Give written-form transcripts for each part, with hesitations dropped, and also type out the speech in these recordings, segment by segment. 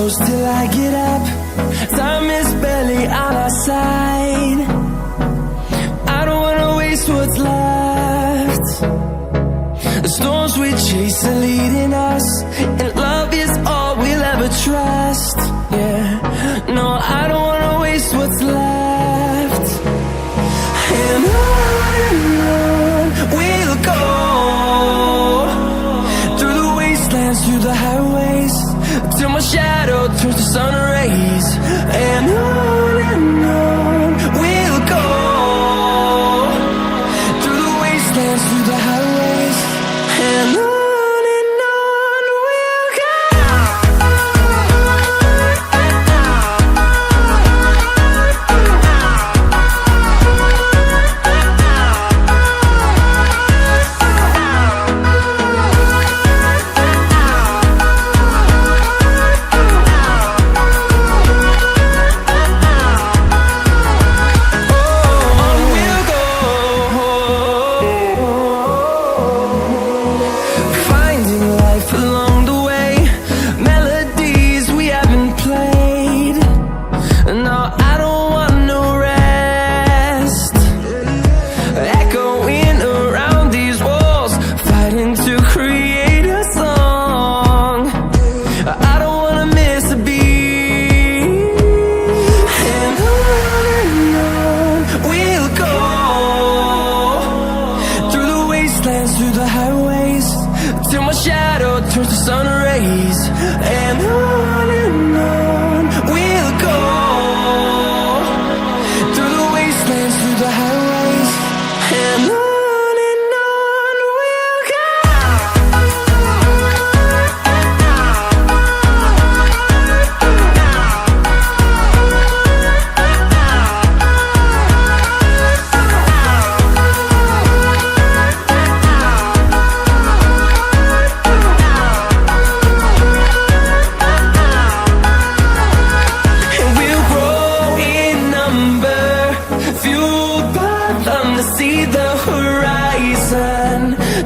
close till I get up. Time is barely on our side. I don't wanna waste what's left. The storms we chase are leading us, and love is all we'll ever trust. Yeah, no, I don't wanna waste what's left. And on we'll go, through the wastelands, through the highways, till my shadow turns to sun rays. And on we'll go, through the wastelands, through the highways, and on we'll go. Through the highways, till my shadow turns to sun rays. And on we'll go, through the wastelands, through the highways, and on we'll go. See the horizon,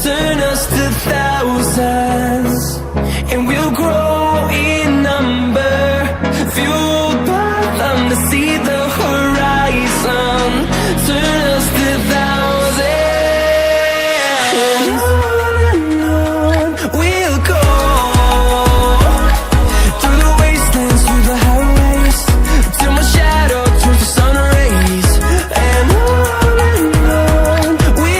turn us to thousands, and we'll grow in number, fueled by them to see the horizon, turn us to thousands. And on we'll go, through the wastelands, through the highways, till my shadow turns to sun rays. And on we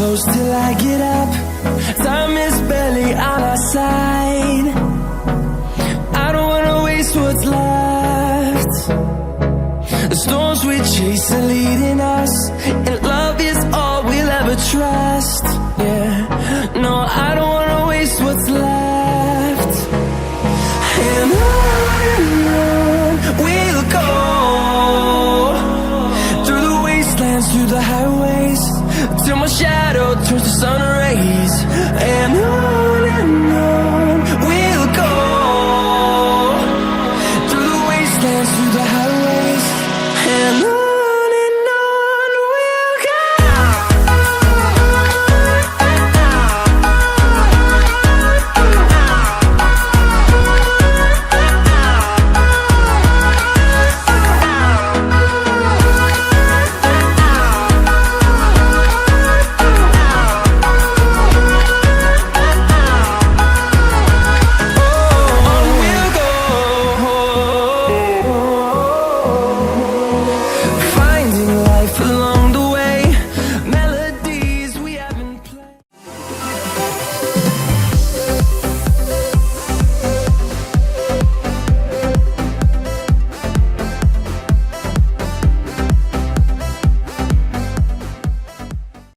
close till I get up. Time is barely on our side. I don't wanna waste what's left. The storms we chase are leading us, and love is all we'll ever trust. Yeah, no, I don't wanna waste what's left. And on we'll go, through the wastelands, through the highways, till my shadow turns to sun rays. And on we'll go, through the wastelands, through the highways.